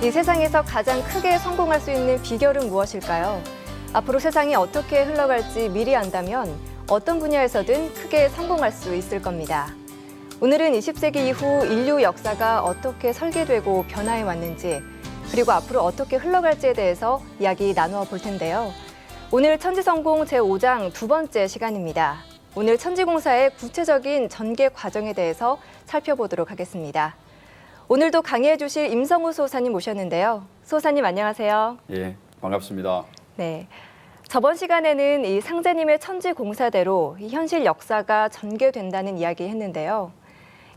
이 세상에서 가장 크게 성공할 수 있는 비결은 무엇일까요? 앞으로 세상이 어떻게 흘러갈지 미리 안다면 어떤 분야에서든 크게 성공할 수 있을 겁니다. 오늘은 20세기 이후 인류 역사가 어떻게 설계되고 변화해 왔는지, 그리고 앞으로 어떻게 흘러갈지에 대해서 이야기 나누어 볼 텐데요. 오늘 천지성공 제5장 두 번째 시간입니다. 오늘 천지공사의 구체적인 전개 과정에 대해서 살펴보도록 하겠습니다. 오늘도 강의해 주실 임성우 소사님 모셨는데요. 소사님 안녕하세요. 예, 반갑습니다. 네. 저번 시간에는 이 상제님의 천지공사대로 이 현실 역사가 전개된다는 이야기 했는데요.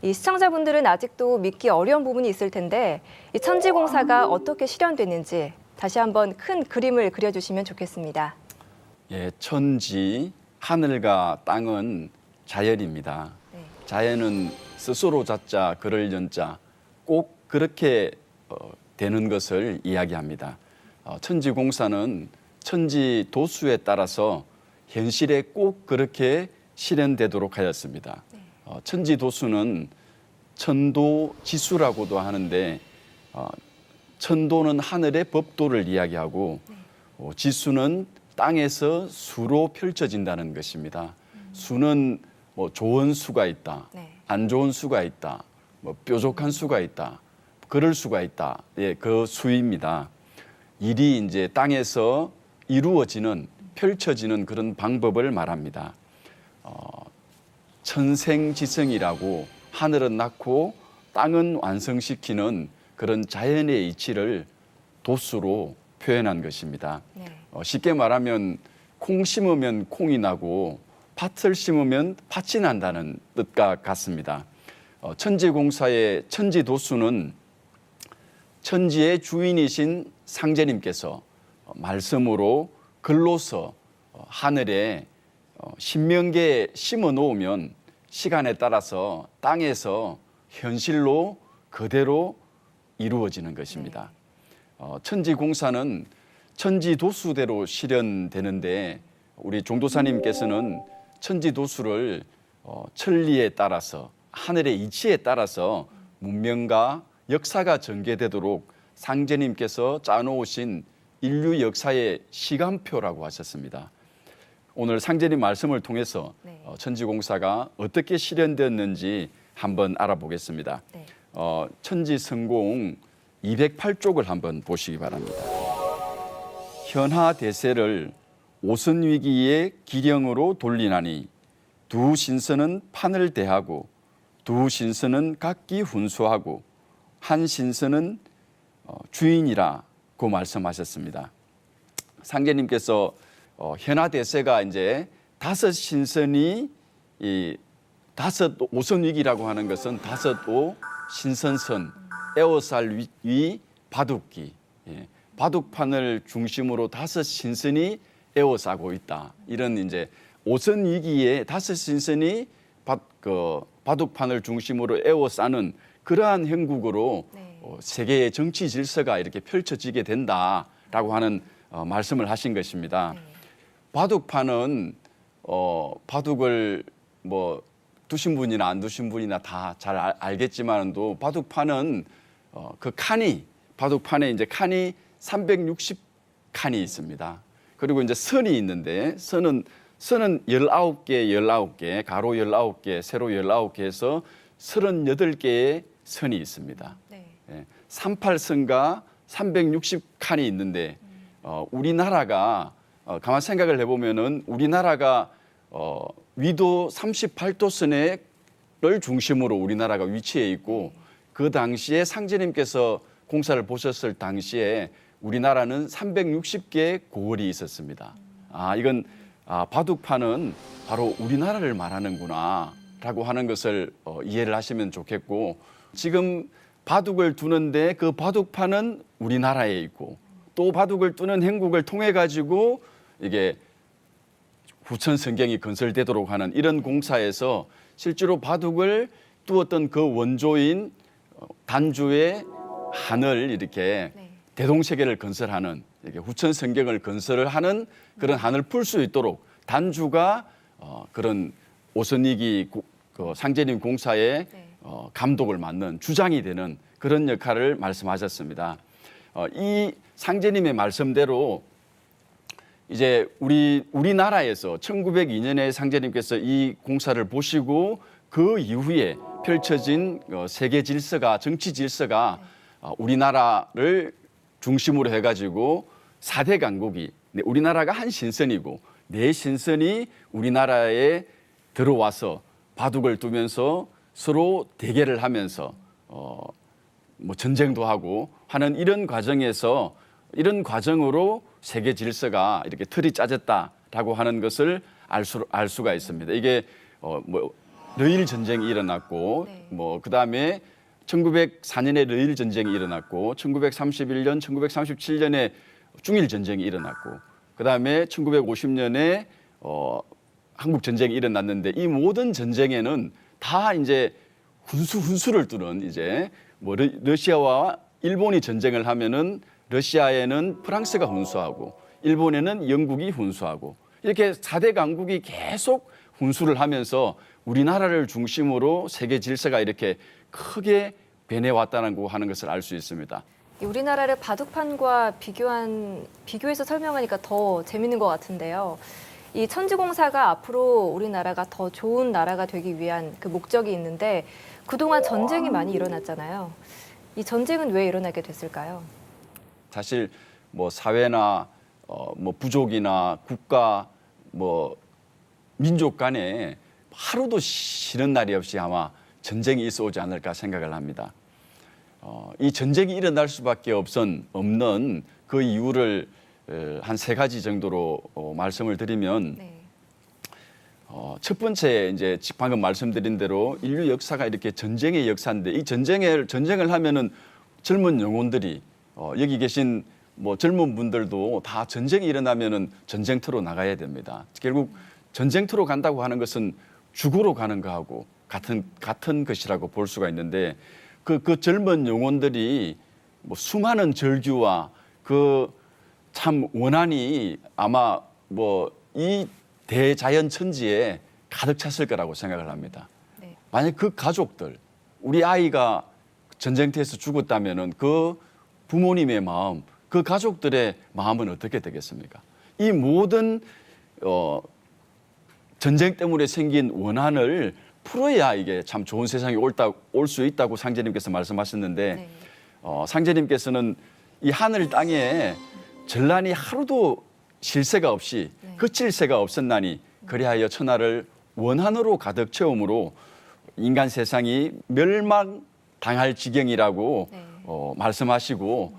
이 시청자분들은 아직도 믿기 어려운 부분이 있을 텐데 이 천지공사가 어떻게 실현됐는지 다시 한번 큰 그림을 그려주시면 좋겠습니다. 예, 천지, 하늘과 땅은 자연입니다. 네. 자연은 스스로 자자, 그럴 연자, 꼭 그렇게 되는 것을 이야기합니다. 천지공사는 천지 도수에 따라서 현실에 꼭 그렇게 실현되도록 하였습니다. 네. 천지 도수는 천도 지수라고도 하는데 천도는 하늘의 법도를 이야기하고 지수는 땅에서 수로 펼쳐진다는 것입니다. 수는 뭐 좋은 수가 있다, 네. 안 좋은 수가 있다, 뭐 뾰족한 수가 있다, 그럴 수가 있다. 예, 그 수입니다. 일이 이제 땅에서 이루어지는, 펼쳐지는 그런 방법을 말합니다. 천생지성이라고 하늘은 낳고 땅은 완성시키는 그런 자연의 이치를 도수로 표현한 것입니다. 네. 쉽게 말하면 콩 심으면 콩이 나고 팥을 심으면 팥이 난다는 뜻과 같습니다. 천지공사의 천지도수는 천지의 주인이신 상제님께서 말씀으로 글로서 하늘에 신명계에 심어 놓으면 시간에 따라서 땅에서 현실로 그대로 이루어지는 것입니다. 천지공사는 천지도수대로 실현되는데 우리 종도사님께서는 천지도수를 천리에 따라서 하늘의 이치에 따라서 문명과 역사가 전개되도록 상제님께서 짜놓으신 인류 역사의 시간표라고 하셨습니다. 오늘 상제님 말씀을 통해서 네. 천지공사가 어떻게 실현되었는지 한번 알아보겠습니다. 네. 천지성공 208쪽을 한번 보시기 바랍니다. 현하대세를 오선위기의 기령으로 돌리나니 두 신선은 판을 대하고 두 신선은 각기 훈수하고 한 신선은 주인이라고 말씀하셨습니다. 상제님께서 현하대세가 이제 다섯 신선이 이 다섯 오선위기라고 하는 것은 다섯오 신선선 에워쌀 위 바둑기, 바둑판을 중심으로 다섯 신선이 에워싸고 있다. 이런 이제 오선위기에 다섯 신선이 바둑판을 중심으로 에워싸는 그러한 형국으로 네. 세계의 정치 질서가 이렇게 펼쳐지게 된다라고 하는 말씀을 하신 것입니다. 네. 바둑판은 바둑을 뭐 두신 분이나 안 두신 분이나 다 잘 알겠지만도 바둑판은 그 칸이 바둑판에 이제 칸이 360칸이 있습니다. 그리고 이제 선이 있는데 선은 19개, 가로 19개, 세로 19개 해서 38개의 선이 있습니다. 네. 38선과 360칸이 있는데 우리나라가 가만 생각을 해보면은 우리나라가 위도 38도선을 중심으로 우리나라가 위치해 있고 그 당시에 상제님께서 공사를 보셨을 당시에 우리나라는 360개의 고을이 있었습니다. 이건 바둑판은 바로 우리나라를 말하는구나라고 하는 것을 이해를 하시면 좋겠고 지금 바둑을 두는데 그 바둑판은 우리나라에 있고 또 바둑을 두는 행국을 통해 가지고 이게 후천 성경이 건설되도록 하는 이런 공사에서 실제로 바둑을 두었던 그 원조인 단주의 한을 이렇게 네. 대동세계를 건설하는 이렇게 후천 성경을 건설을 하는 그런 한을 풀 수 있도록 단주가 그런 오선익이 상제님 공사의 네. 감독을 맡는 주장이 되는 그런 역할을 말씀하셨습니다. 이 상제님의 말씀대로 이제 우리나라에서 1902년에 상제님께서 이 공사를 보시고 그 이후에 펼쳐진 세계 질서가 정치 질서가 우리나라를 중심으로 해가지고 4대 강국이 우리나라가 한 신선이고 네 신선이 우리나라에 들어와서 바둑을 두면서 서로 대결을 하면서 뭐 전쟁도 하고 하는 이런 과정에서 이런 과정으로 세계 질서가 이렇게 틀이 짜졌다라고 하는 것을 알 수가 있습니다. 이게 뭐 러일 전쟁이 일어났고 네. 뭐 그다음에 1904년에 러일 전쟁이 일어났고 1931년, 1937년에 중일 전쟁이 일어났고 그다음에 1950년에 한국 전쟁이 일어났는데 이 모든 전쟁에는 다 이제 훈수를 두는 이제 뭐 러시아와 일본이 전쟁을 하면은 러시아에는 프랑스가 훈수하고 일본에는 영국이 훈수하고 이렇게 4대 강국이 계속 훈수를 하면서 우리나라를 중심으로 세계 질서가 이렇게 크게 변해왔다는 거 하는 것을 알 수 있습니다. 우리나라를 바둑판과 비교해서 설명하니까 더 재밌는 것 같은데요. 이 천지공사가 앞으로 우리나라가 더 좋은 나라가 되기 위한 그 목적이 있는데 그동안 전쟁이 많이 일어났잖아요. 이 전쟁은 왜 일어나게 됐을까요? 사실 뭐 사회나 뭐 부족이나 국가 뭐 민족 간에 하루도 쉬는 날이 없이 아마 전쟁이 있어 오지 않을까 생각을 합니다. 이 전쟁이 일어날 수밖에 없는 그 이유를 한 3가지 정도로 말씀을 드리면 네. 첫 번째 이제 방금 말씀드린 대로 인류 역사가 이렇게 전쟁의 역사인데 이 전쟁을 하면은 젊은 영혼들이 여기 계신 뭐 젊은 분들도 다 전쟁이 일어나면은 전쟁터로 나가야 됩니다. 결국 전쟁터로 간다고 하는 것은 죽으러 가는 거하고 같은 것이라고 볼 수가 있는데 그 젊은 영혼들이 뭐 수많은 절규와 그 참 원한이 아마 뭐 이 대자연 천지에 가득 찼을 거라고 생각을 합니다. 네. 만약 그 가족들, 우리 아이가 전쟁터에서 죽었다면은 그 부모님의 마음, 그 가족들의 마음은 어떻게 되겠습니까? 이 모든 전쟁 때문에 생긴 원한을 풀어야 이게 참 좋은 세상이 올 수 있다고 상제님께서 말씀하셨는데 네. 상제님께서는 이 하늘 땅에 전란이 하루도 쉴 새가 없이 네. 그칠 새가 없었나니 그리하여 천하를 원한으로 가득 채움으로 인간 세상이 멸망당할 지경이라고 네. 말씀하시고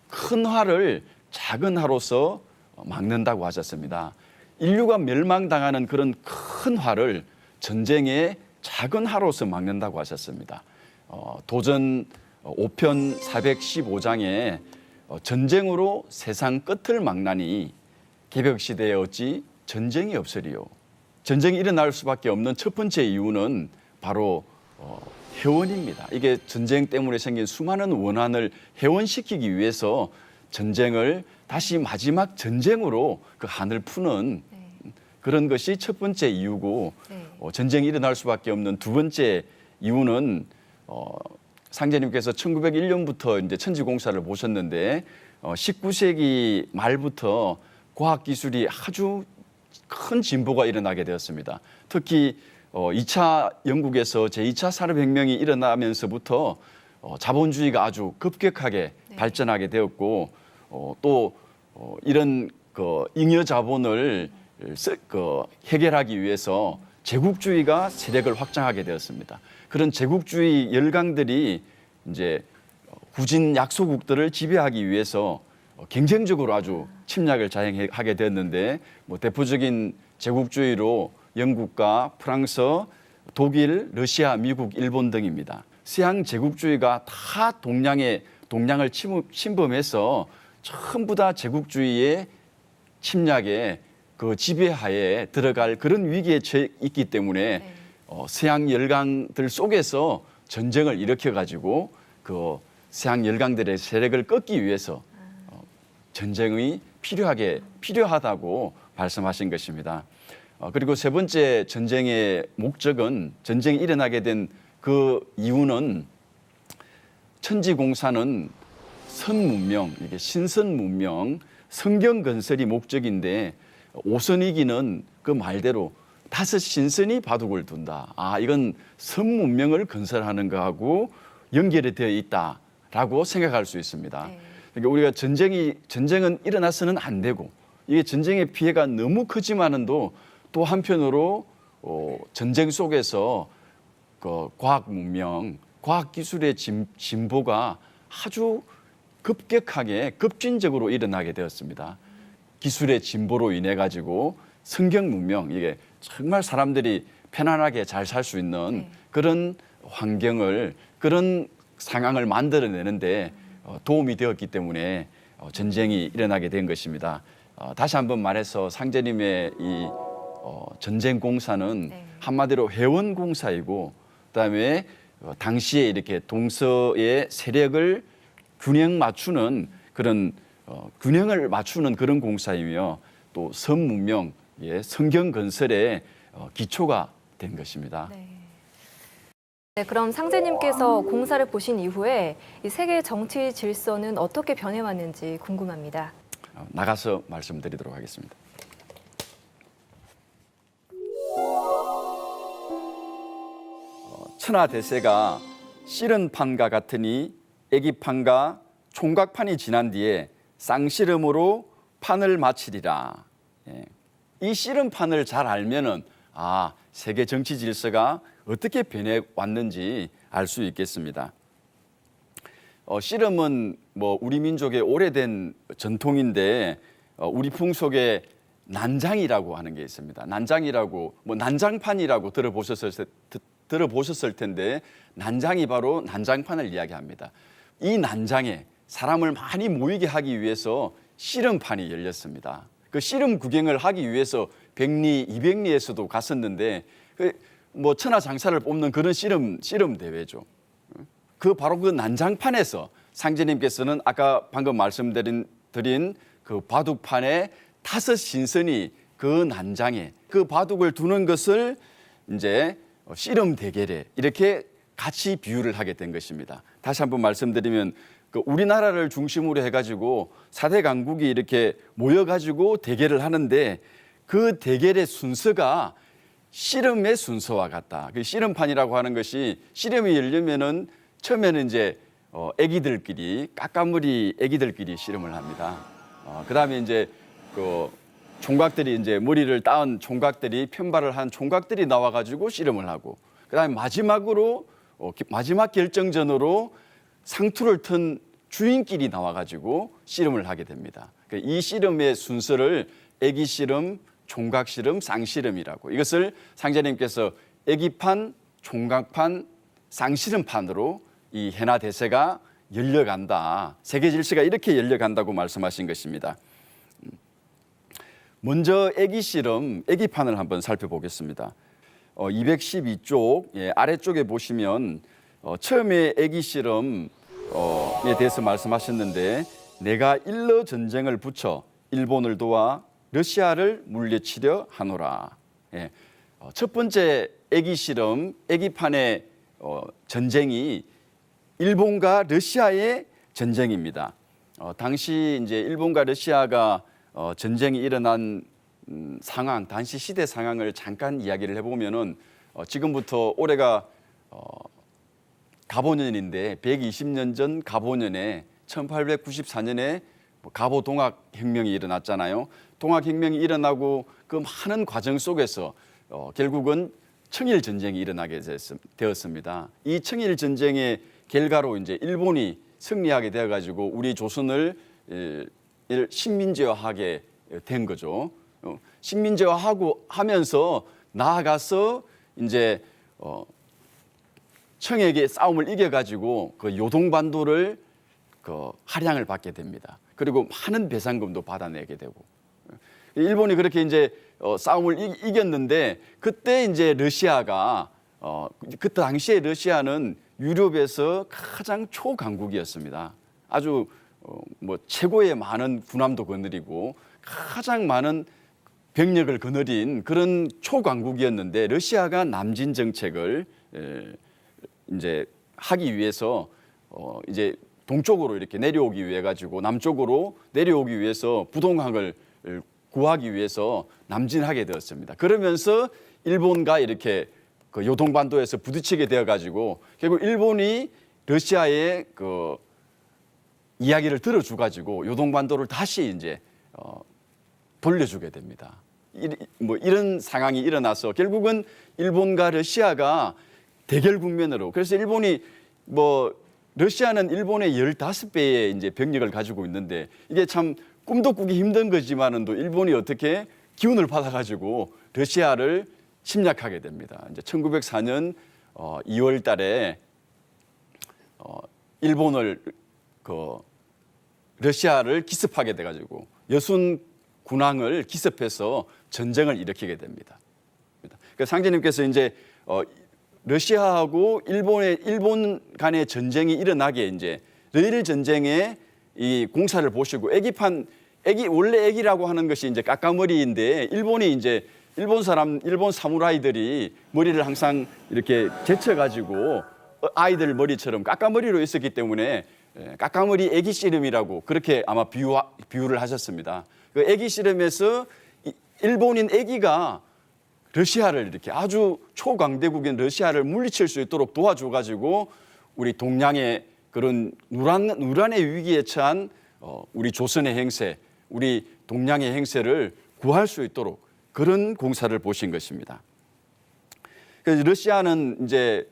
큰 화를 작은 화로서 막는다고 하셨습니다. 인류가 멸망당하는 그런 큰 화를 전쟁의 작은 화로서 막는다고 하셨습니다. 도전 5편 415장에 전쟁으로 세상 끝을 막나니 개벽시대에 어찌 전쟁이 없으리요. 전쟁이 일어날 수밖에 없는 첫 번째 이유는 바로 해원입니다. 이게 전쟁 때문에 생긴 수많은 원한을 해원시키기 위해서 전쟁을 다시 마지막 전쟁으로 그 한을 푸는 그런 것이 첫 번째 이유고 네. 전쟁이 일어날 수밖에 없는 두 번째 이유는 상제님께서 1901년부터 이제 천지공사를 보셨는데 19세기 말부터 과학 기술이 아주 큰 진보가 일어나게 되었습니다. 특히 2차 영국에서 제2차 산업혁명이 일어나면서부터 자본주의가 아주 급격하게 네. 발전하게 되었고 또 이런 잉여 자본을 해결하기 위해서 제국주의가 세력을 확장하게 되었습니다. 그런 제국주의 열강들이 이제 후진 약소국들을 지배하기 위해서 경쟁적으로 아주 침략을 자행하게 되었는데 뭐 대표적인 제국주의로 영국과 프랑스, 독일, 러시아, 미국, 일본 등입니다. 서양 제국주의가 다 동양을 침범해서 전부 다 제국주의의 침략에 그 지배하에 들어갈 그런 위기에 처해 있기 때문에 네. 서양 열강들 속에서 전쟁을 일으켜 가지고 그 서양 열강들의 세력을 꺾기 위해서 전쟁이 필요하다고 말씀하신 것입니다. 그리고 세 번째 전쟁의 목적은 전쟁이 일어나게 된 그 이유는 천지공사는 선문명, 이게 신선문명, 성경 건설이 목적인데 오선이기는 그 말대로 5 신선이 바둑을 둔다. 아, 이건 선문명을 건설하는 거하고 연결이 되어 있다라고 생각할 수 있습니다. 네. 그러니까 우리가 전쟁은 일어나서는 안 되고 이게 전쟁의 피해가 너무 크지만은도 또 한편으로 전쟁 속에서 그 과학 문명, 과학 기술의 진보가 아주 급격하게 급진적으로 일어나게 되었습니다. 기술의 진보로 인해 가지고 성경 문명, 이게 정말 사람들이 편안하게 잘 살 수 있는 그런 환경을, 그런 상황을 만들어내는데 도움이 되었기 때문에 전쟁이 일어나게 된 것입니다. 다시 한번 말해서 상제님의 이 전쟁 공사는 네. 한마디로 회원 공사이고, 그다음에 당시에 이렇게 동서의 세력을 균형을 맞추는 그런 공사이며 또 선문명, 성경 건설의 기초가 된 것입니다. 네. 네, 그럼 상제님께서 공사를 보신 이후에 이 세계 정치 질서는 어떻게 변해왔는지 궁금합니다. 나가서 말씀드리도록 하겠습니다. 천하대세가 씨른 판과 같으니 애기판과 총각판이 지난 뒤에 쌍씨름으로 판을 마치리라. 이 씨름 판을 잘 알면은 세계 정치 질서가 어떻게 변해 왔는지 알 수 있겠습니다. 씨름은 우리 민족의 오래된 전통인데 우리 풍속에 난장이라고 하는 게 있습니다. 난장이라고 난장판이라고 들어보셨을 텐데 난장이 바로 난장판을 이야기합니다. 이 난장에 사람을 많이 모이게 하기 위해서 씨름판이 열렸습니다. 그 씨름 구경을 하기 위해서 100리, 200리에서도 갔었는데 천하장사를 뽑는 그런 씨름 대회죠. 바로 그 난장판에서 상제님께서는 아까 방금 말씀드린 그 바둑판에 5 신선이 그 난장에 그 바둑을 두는 것을 이제 씨름 대결에 이렇게 같이 비유를 하게 된 것입니다. 다시 한번 말씀드리면 우리나라를 중심으로 해가지고 4대 강국이 이렇게 모여가지고 대결을 하는데 그 대결의 순서가 씨름의 순서와 같다. 그 씨름판이라고 하는 것이 씨름이 열리면은 처음에는 이제 애기들끼리 까까무리 애기들끼리 씨름을 합니다. 그다음에 이제 그 총각들이 이제 머리를 따은 총각들이 편발을 한 총각들이 나와가지고 씨름을 하고 그다음에 마지막 결정전으로 상투를 튼 주인끼리 나와가지고 씨름을 하게 됩니다. 이 씨름의 순서를 애기 씨름, 총각 씨름, 쌍씨름이라고 이것을 상제님께서 애기판, 총각판, 쌍씨름판으로 이 해나 대세가 열려간다. 세계 질서가 이렇게 열려간다고 말씀하신 것입니다. 먼저 애기 씨름, 애기판을 한번 살펴보겠습니다. 212쪽 아래쪽에 보시면 처음에 애기 씨름에 대해서 말씀하셨는데 내가 일러 전쟁을 붙여 일본을 도와 러시아를 물리치려 하노라. 첫 번째 애기 씨름, 애기판의 전쟁이 일본과 러시아의 전쟁입니다. 당시 이제 일본과 러시아가 전쟁이 일어난 상황, 당시 시대 상황을 잠깐 이야기를 해보면은 지금부터 올해가 갑오년인데 120년 전 갑오년에 1894년에 갑오 동학혁명이 일어났잖아요. 동학혁명이 일어나고 그 많은 과정 속에서 결국은 청일전쟁이 일어나게 되었습니다. 이 청일전쟁의 결과로 이제 일본이 승리하게 되어가지고 우리 조선을 식민지화하게 된 거죠. 식민지화하면서 나아가서 이제 청에게 싸움을 이겨가지고 그 요동반도를 할양을 받게 됩니다. 그리고 많은 배상금도 받아내게 되고 일본이 그렇게 이제 싸움을 이겼는데 그때 이제 러시아가 그때 당시에 러시아는 유럽에서 가장 초강국이었습니다. 아주 최고의 많은 군함도 거느리고 가장 많은 병력을 거느린 그런 초강국이었는데 러시아가 남진 정책을 이제 하기 위해서 이제 동쪽으로 이렇게 내려오기 위해 가지고 남쪽으로 내려오기 위해서 부동항을 구하기 위해서 남진하게 되었습니다. 그러면서 일본과 이렇게 그 요동반도에서 부딪히게 되어 가지고 결국 일본이 러시아의 그 이야기를 들어주 가지고 요동반도를 다시 이제 돌려주게 됩니다. 이런 상황이 일어나서 결국은 일본과 러시아가 대결 국면으로, 그래서 일본이 러시아는 일본의 15배의 이제 병력을 가지고 있는데 이게 참 꿈도 꾸기 힘든 거지만은 또 일본이 어떻게 기운을 받아가지고 러시아를 침략하게 됩니다. 이제 1904년 2월 달에 일본을 러시아를 기습하게 돼가지고 여순 군왕을 기습해서 전쟁을 일으키게 됩니다. 그러니까 상제님께서 이제 러시아하고 일본 간의 전쟁이 일어나게 이제 러일 전쟁의 이 공사를 보시고 원래 애기라고 하는 것이 이제 까까머리인데 일본이 이제 일본 사무라이들이 머리를 항상 이렇게 제쳐가지고 아이들 머리처럼 까까머리로 있었기 때문에 까까머리 애기 씨름이라고 그렇게 아마 비유를 하셨습니다. 그 애기 씨름에서 일본인 애기가 러시아를 이렇게 아주 초강대국인 러시아를 물리칠 수 있도록 도와줘가지고 우리 동양의 그런 누란의 위기에 처한 우리 조선의 행세, 우리 동양의 행세를 구할 수 있도록 그런 공사를 보신 것입니다. 그래서 러시아는 이제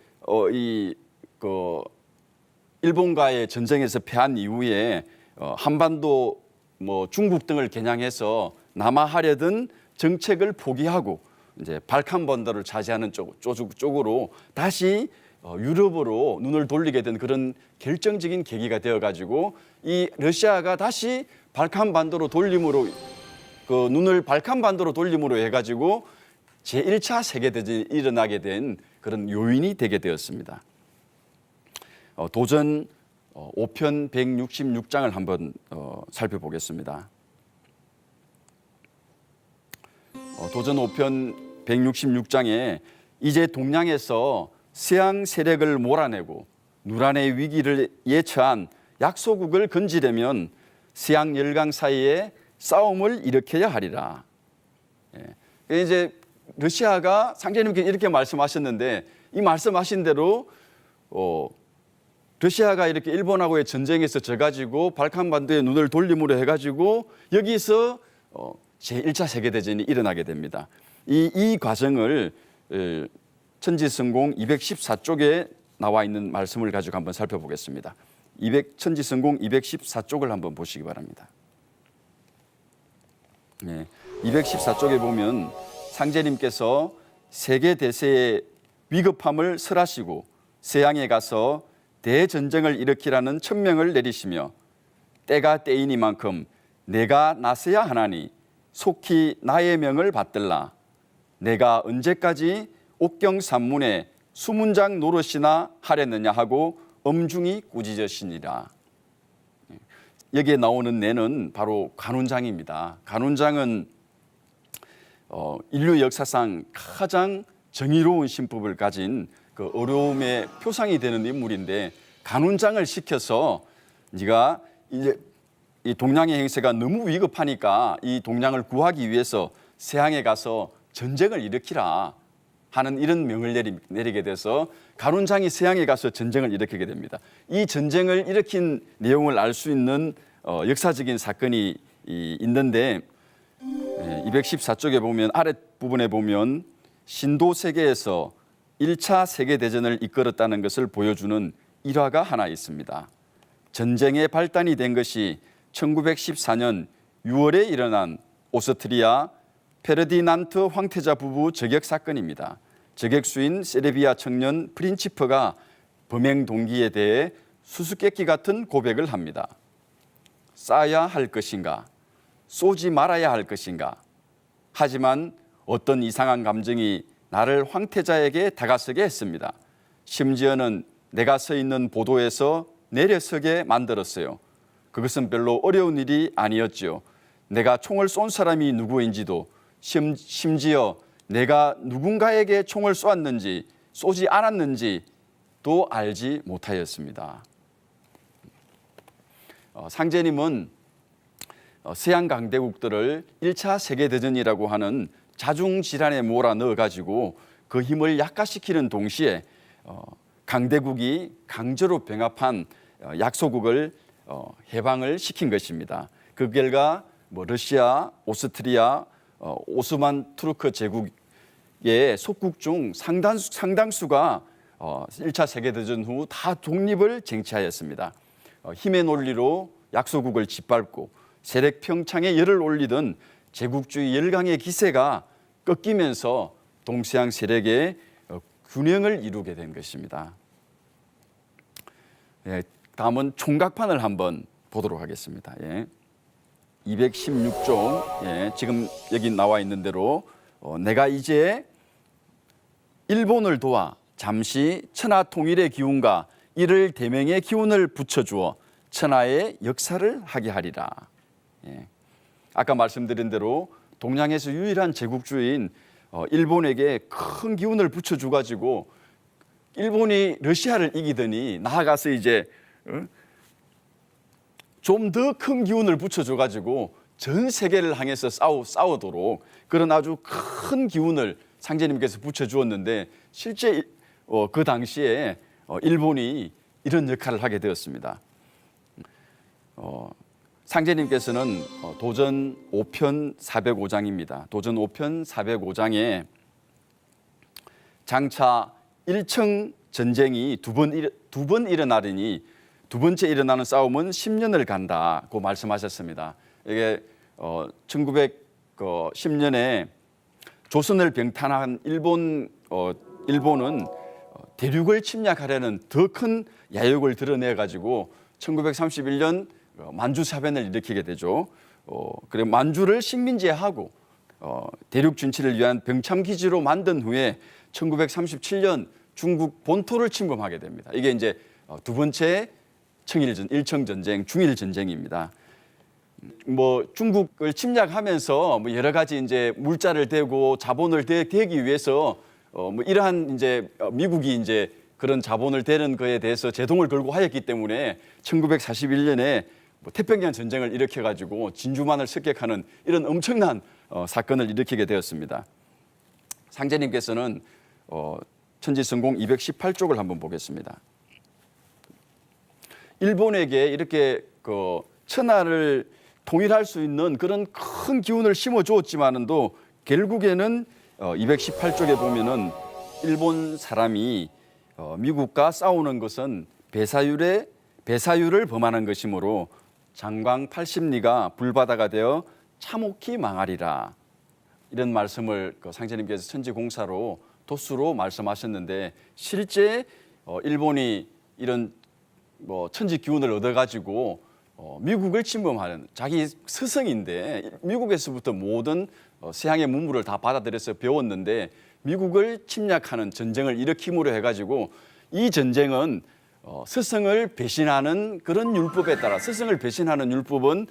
일본과의 전쟁에서 패한 이후에 한반도 중국 등을 겨냥해서 남하하려던 정책을 포기하고 이제 발칸 반도를 차지하는 쪽으로 다시 유럽으로 눈을 돌리게 된 그런 결정적인 계기가 되어가지고 이 러시아가 다시 발칸 반도로 돌림으로 눈을 발칸 반도로 돌림으로 해가지고 제1차 세계대전이 일어나게 된 그런 요인이 되게 되었습니다. 도전 5편 166장을 한번 살펴보겠습니다. 도전 5편 166장에 이제 동양에서 서양 세력을 몰아내고 누란의 위기를 예처한 약소국을 건지려면 서양 열강 사이에 싸움을 일으켜야 하리라. 이제 러시아가 상제님께서 이렇게 말씀하셨는데 이 말씀하신 대로 러시아가 이렇게 일본하고의 전쟁에서 져가지고 발칸반도에 눈을 돌림으로 해가지고 여기서 제1차 세계대전이 일어나게 됩니다. 이 과정을 천지성공 214쪽에 나와 있는 말씀을 가지고 한번 살펴보겠습니다. 천지성공 214쪽을 한번 보시기 바랍니다. 214쪽에 보면 상제님께서 세계대세의 위급함을 설하시고 서양에 가서 대전쟁을 일으키라는 천명을 내리시며 때가 때이니만큼 내가 나서야 하나니 속히 나의 명을 받들라. 내가 언제까지 옥경산문에 수문장 노릇이나 하랬느냐 하고 엄중히 꾸짖으시니라. 여기에 나오는 내는 바로 간훈장입니다. 간훈장은 인류 역사상 가장 정의로운 신법을 가진 그 어려움의 표상이 되는 인물인데 간훈장을 시켜서 네가 이제 이 동양의 행세가 너무 위급하니까 이 동양을 구하기 위해서 서양에 가서 전쟁을 일으키라 하는 이런 명을 내리게 돼서 간훈장이 서양에 가서 전쟁을 일으키게 됩니다. 이 전쟁을 일으킨 내용을 알 수 있는 역사적인 사건이 있는데 214쪽에 보면 아랫부분에 보면 신도 세계에서 1차 세계대전을 이끌었다는 것을 보여주는 일화가 하나 있습니다. 전쟁의 발단이 된 것이 1914년 6월에 일어난 오스트리아 페르디난트 황태자 부부 저격 사건입니다. 저격수인 세르비아 청년 프린치프가 범행 동기에 대해 수수께끼 같은 고백을 합니다. 쏴야 할 것인가? 쏘지 말아야 할 것인가? 하지만 어떤 이상한 감정이 나를 황태자에게 다가서게 했습니다. 심지어는 내가 서 있는 보도에서 내려서게 만들었어요. 그것은 별로 어려운 일이 아니었지요. 내가 총을 쏜 사람이 누구인지도 심지어 내가 누군가에게 총을 쏘았는지 쏘지 않았는지도 알지 못하였습니다. 상제님은 서양 강대국들을 1차 세계대전이라고 하는 자중질환에 몰아넣어가지고 그 힘을 약화시키는 동시에 강대국이 강제로 병합한 약소국을 해방을 시킨 것입니다. 그 결과 러시아, 오스트리아, 오스만 투르크 제국의 속국 중 상당수가 1차 세계대전 후 다 독립을 쟁취하였습니다. 힘의 논리로 약소국을 짓밟고 세력 평창에 열을 올리던 제국주의 열강의 기세가 꺾이면서 동서양 세력의 균형을 이루게 된 것입니다. 다음은 총각판을 한번 보도록 하겠습니다. 216쪽, 지금 여기 나와 있는 대로 내가 이제 일본을 도와 잠시 천하 통일의 기운과 이를 대명의 기운을 붙여주어 천하의 역사를 하게 하리라. 아까 말씀드린 대로 동양에서 유일한 제국주의인 일본에게 큰 기운을 붙여줘가지고 일본이 러시아를 이기더니 나아가서 이제 좀 더 큰 기운을 붙여줘가지고 전 세계를 향해서 싸우도록 그런 아주 큰 기운을 상제님께서 붙여주었는데 실제 그 당시에 일본이 이런 역할을 하게 되었습니다. 상제님께서는 도전 5편 405장입니다. 도전 5편 405장에 장차 일청 전쟁이 두 번 일어나리니 두 번째 일어나는 싸움은 10년을 간다고 말씀하셨습니다. 이게 1910년에 조선을 병탄한 일본은 대륙을 침략하려는 더 큰 야욕을 드러내 가지고 1931년 만주사변을 일으키게 되죠. 그리고 만주를 식민지화하고 대륙 진출을 위한 병참기지로 만든 후에 1937년 중국 본토를 침범하게 됩니다. 이게 이제 두 번째 일청전쟁, 중일전쟁입니다. 중국을 침략하면서 여러 가지 이제 물자를 대고 자본을 대기 위해서 이러한 이제 미국이 이제 그런 자본을 대는 거에 대해서 제동을 걸고 하였기 때문에 1941년에 태평양 전쟁을 일으켜가지고 진주만을 습격하는 이런 엄청난 사건을 일으키게 되었습니다. 상제님께서는 천지성공 218쪽을 한번 보겠습니다. 일본에게 이렇게 천하를 통일할 수 있는 그런 큰 기운을 심어주었지만도 결국에는 218쪽에 보면은 일본 사람이 미국과 싸우는 것은 배사율을 범하는 것이므로 장광 80리가 불바다가 되어 참혹히 망하리라. 이런 말씀을 상제님께서 천지공사로 도수로 말씀하셨는데 실제 일본이 이런 천지 기운을 얻어가지고 미국을 침범하는 자기 스승인데 미국에서부터 모든 서양의 문물을 다 받아들여서 배웠는데 미국을 침략하는 전쟁을 일으킴으로 해가지고 이 전쟁은 스승을 배신하는 그런 율법에 따라 스승을 배신하는 율법은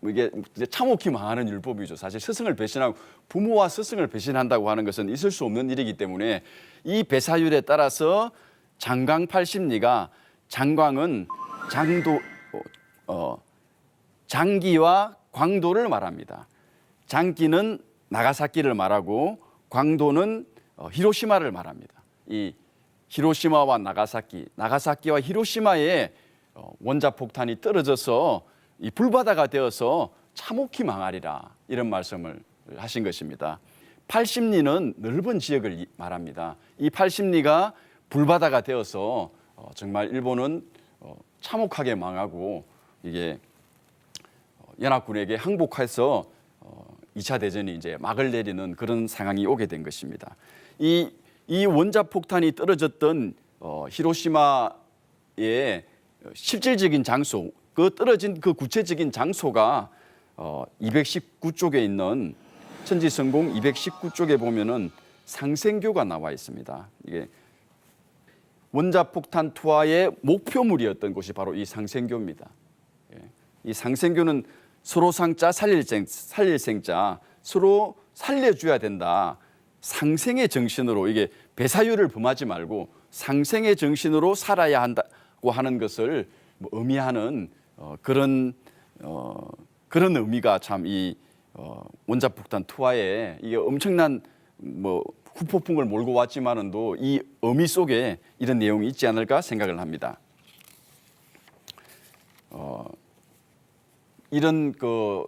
이게 이제 참혹히 망하는 율법이죠. 사실 스승을 배신하고 부모와 스승을 배신한다고 하는 것은 있을 수 없는 일이기 때문에 이 배사율에 따라서 장광 80리가 장광은 장기와 광도를 말합니다. 장기는 나가사키를 말하고 광도는 히로시마를 말합니다. 이 히로시마와 나가사키와 히로시마에 원자폭탄이 떨어져서 이 불바다가 되어서 참혹히 망하리라 이런 말씀을 하신 것입니다. 80리는 넓은 지역을 말합니다. 이 80리가 불바다가 되어서 정말 일본은 참혹하게 망하고 이게 연합군에게 항복해서 2차 대전이 이제 막을 내리는 그런 상황이 오게 된 것입니다. 이 원자폭탄이 떨어졌던 히로시마의 실질적인 장소, 그 떨어진 그 구체적인 장소가 219쪽에 있는 천지성공 219쪽에 보면은 상생교가 나와 있습니다. 이게 원자폭탄 투하의 목표물이었던 곳이 바로 이 상생교입니다. 이 상생교는 서로 상자 살릴 생자 서로 살려줘야 된다. 상생의 정신으로 이게 배사율을 범하지 말고 상생의 정신으로 살아야 한다고 하는 것을 의미하는 그런 의미가 참 이 원자폭탄 투하에 이게 엄청난 뭐 후폭풍을 몰고 왔지만은도 이 의미 속에 이런 내용이 있지 않을까 생각을 합니다. 이런 그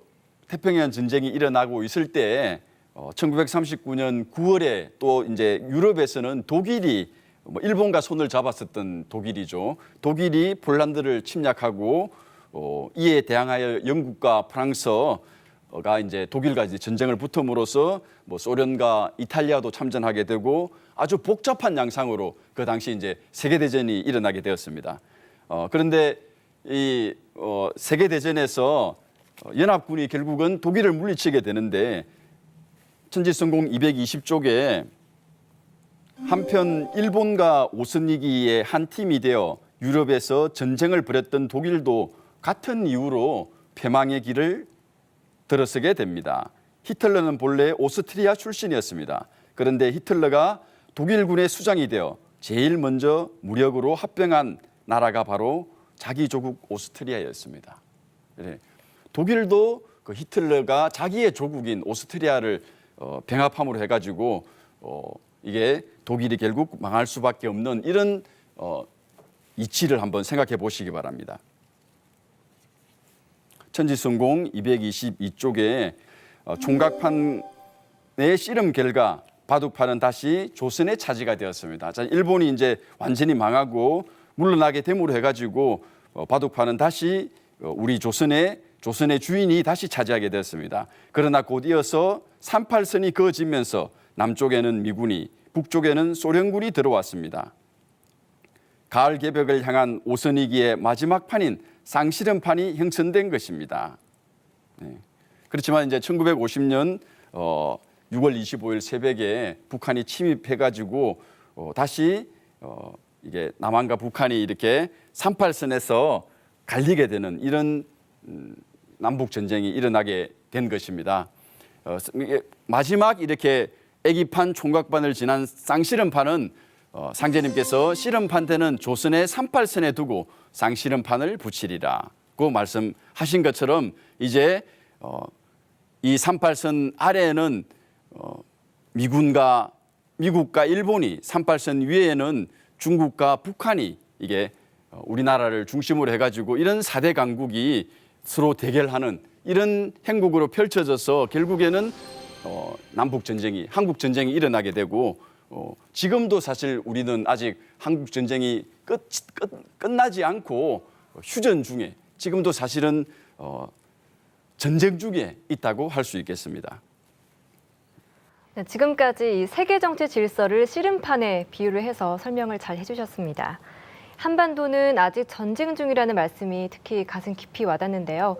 태평양 전쟁이 일어나고 있을 때 1939년 9월에 또 이제 유럽에서는 독일이 뭐 일본과 손을 잡았었던 독일이죠. 독일이 폴란드를 침략하고 이에 대항하여 영국과 프랑스가 이제 독일과 이제 전쟁을 붙음으로써 뭐 소련과 이탈리아도 참전하게 되고 아주 복잡한 양상으로 그 당시 이제 세계대전이 일어나게 되었습니다. 그런데 이 세계대전에서 연합군이 결국은 독일을 물리치게 되는데 천지성공 220쪽에 한편 일본과 오스니기의 한 팀이 되어 유럽에서 전쟁을 벌였던 독일도 같은 이유로 패망의 길을 들어서게 됩니다. 히틀러는 본래 오스트리아 출신이었습니다. 그런데 히틀러가 독일군의 수장이 되어 제일 먼저 무력으로 합병한 나라가 바로 자기 조국 오스트리아였습니다. 독일도 그 히틀러가 자기의 조국인 오스트리아를 병합함으로 해가지고 이게 독일이 결국 망할 수밖에 없는 이런 이치를 한번 생각해 보시기 바랍니다. 천지성공 222쪽에 총각판의 씨름 결과 바둑판은 다시 조선의 차지가 되었습니다. 자, 일본이 이제 완전히 망하고 물러나게 됨으로 해가지고 바둑판은 다시 우리 조선의 주인이 다시 차지하게 되었습니다. 그러나 곧 이어서 38선이 그어지면서 남쪽에는 미군이, 북쪽에는 소련군이 들어왔습니다. 가을 개벽을 향한 오선이기의 마지막 판인 쌍시름판이 형성된 것입니다. 그렇지만 이제 1950년 6월 25일 새벽에 북한이 침입해가지고 다시 이게 남한과 북한이 이렇게 38선에서 갈리게 되는 이런 남북 전쟁이 일어나게 된 것입니다. 마지막 이렇게 애기판 총각판을 지난 쌍시름판은 상제님께서 씨름판 때는 조선의 38선에 두고 쌍시름판을 붙이리라고 말씀하신 것처럼 이제 이 38선 아래에는 미국과 일본이 38선 위에는 중국과 북한이 이게 우리나라를 중심으로 해가지고 이런 4대 강국이 서로 대결하는 이런 행국으로 펼쳐져서 결국에는 남북 전쟁이, 한국 전쟁이 일어나게 되고 지금도 사실 우리는 아직 한국 전쟁이 끝나지 않고 휴전 중에 지금도 사실은 전쟁 중에 있다고 할 수 있겠습니다. 네, 지금까지 이 세계 정치 질서를 씨름판에 비유를 해서 설명을 잘 해주셨습니다. 한반도는 아직 전쟁 중이라는 말씀이 특히 가슴 깊이 와닿는데요.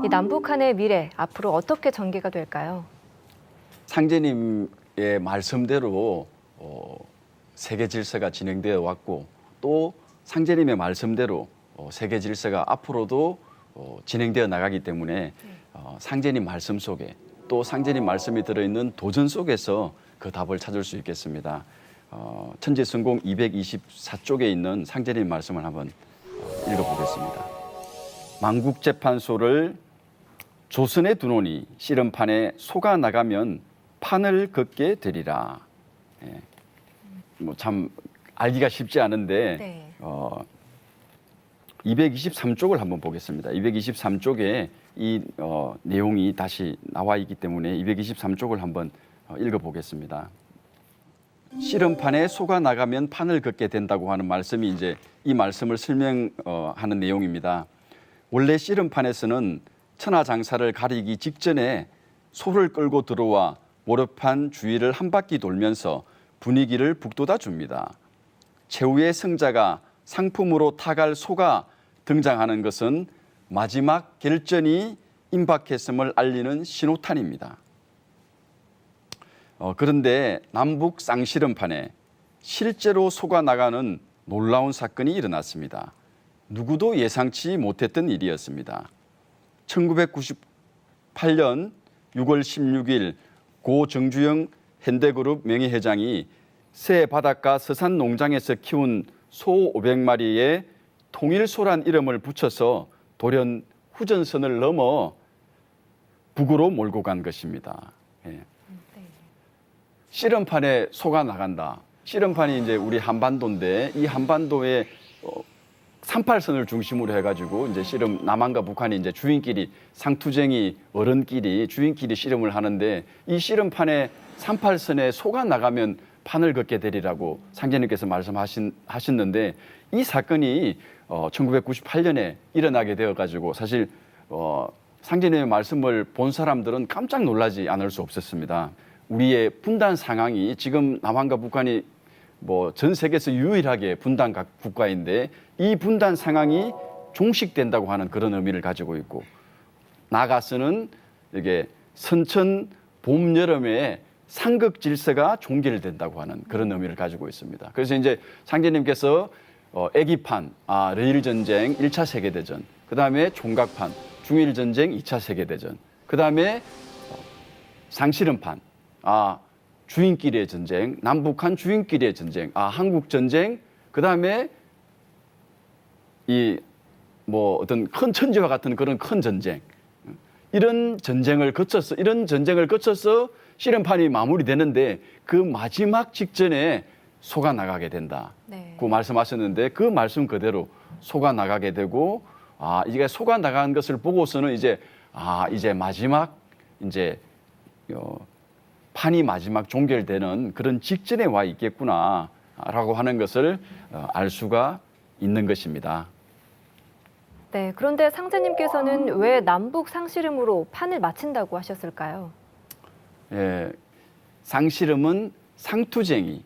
이 남북한의 미래 앞으로 어떻게 전개가 될까요? 상제님의 말씀대로 세계 질서가 진행되어 왔고 또 상제님의 말씀대로 세계 질서가 앞으로도 진행되어 나가기 때문에 상제님 말씀 속에 또 상제님 말씀이 들어있는 도전 속에서 그 답을 찾을 수 있겠습니다. 천지성공 224쪽에 있는 상제님 말씀을 한번 읽어보겠습니다. 만국재판소를 조선에 두노니 씨름판에 속아 나가면 판을 걷게 되리라. 뭐 참 알기가 쉽지 않은데 네. 223쪽을 한번 보겠습니다. 223쪽에 이 내용이 다시 나와 있기 때문에 223쪽을 한번 읽어보겠습니다. 씨름판에 속아 나가면 판을 걷게 된다고 하는 말씀이 이제 이 말씀을 설명하는 내용입니다. 원래 씨름판에서는 천하장사를 가리기 직전에 소를 끌고 들어와 모래판 주위를 한 바퀴 돌면서 분위기를 북돋아 줍니다. 최후의 승자가 상품으로 타갈 소가 등장하는 것은 마지막 결전이 임박했음을 알리는 신호탄입니다. 그런데 남북 쌍씨름판에 실제로 소가 나가는 놀라운 사건이 일어났습니다. 누구도 예상치 못했던 일이었습니다. 1998년 6월 16일 고 정주영 현대그룹 명예회장이 새 바닷가 서산 농장에서 키운 소 500마리에 통일소란 이름을 붙여서 돌연 후전선을 넘어 북으로 몰고 간 것입니다. 예. 씨름판에 속아 나간다. 씨름판이 이제 우리 한반도인데 이 한반도에 38선을 중심으로 해가지고 이제 씨름 남한과 북한이 이제 주인끼리 상투쟁이 어른끼리 주인끼리 씨름을 하는데 이 씨름판에 38선에 속아 나가면 판을 걷게 되리라고 상제님께서 말씀하셨는데 이 사건이 1998년에 일어나게 되어가지고 사실 상제님의 말씀을 본 사람들은 깜짝 놀라지 않을 수 없었습니다. 우리의 분단 상황이 지금 남한과 북한이 뭐 전 세계에서 유일하게 분단 국가인데 이 분단 상황이 종식된다고 하는 그런 의미를 가지고 있고 나아가서는 이게 선천 봄 여름에 상극 질서가 종결된다고 하는 그런 의미를 가지고 있습니다. 그래서 이제 상제님께서 애기판, 레일 전쟁 1차 세계 대전, 그다음에 총각판, 중일 전쟁 2차 세계 대전, 그다음에 상실음판, 주인끼리의 전쟁, 남북한 주인끼리의 전쟁, 한국 전쟁, 그다음에 이 뭐 어떤 큰 천지와 같은 그런 큰 전쟁, 이런 전쟁을 거쳐서 씨름판이 마무리되는데 그 마지막 직전에 속아 나가게 된다. 네. 그 말씀하셨는데 그 말씀 그대로 속아 나가게 되고 이게 속아 나간 것을 보고서는 이제 마지막 이제 판이 마지막 종결되는 그런 직전에 와 있겠구나라고 하는 것을 알 수가 있는 것입니다. 네, 그런데 상제님께서는 왜 남북 상씨름으로 판을 마친다고 하셨을까요? 예, 상씨름은 상투쟁이,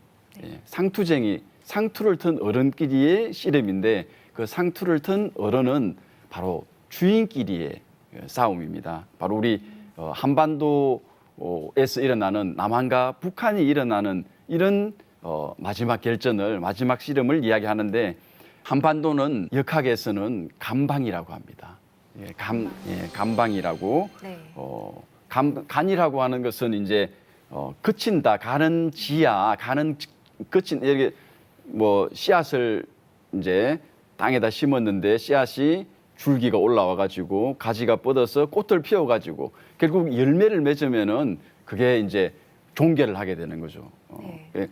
상투를 튼 어른끼리의 씨름인데 그 상투를 튼 어른은 바로 주인끼리의 싸움입니다. 바로 우리 한반도에서 일어나는 남한과 북한이 일어나는 이런 마지막 결전을 마지막 씨름을 이야기하는데 한반도는 역학에서는 감방이라고 합니다. 감방이라고. 네. 간이라고 하는 것은 이제 그친다, 가는 지야, 그친 이렇게 뭐 씨앗을 이제 땅에다 심었는데 씨앗이 줄기가 올라와 가지고 가지가 뻗어서 꽃을 피워 가지고 결국 열매를 맺으면은 그게 이제 종결을 하게 되는 거죠. 네.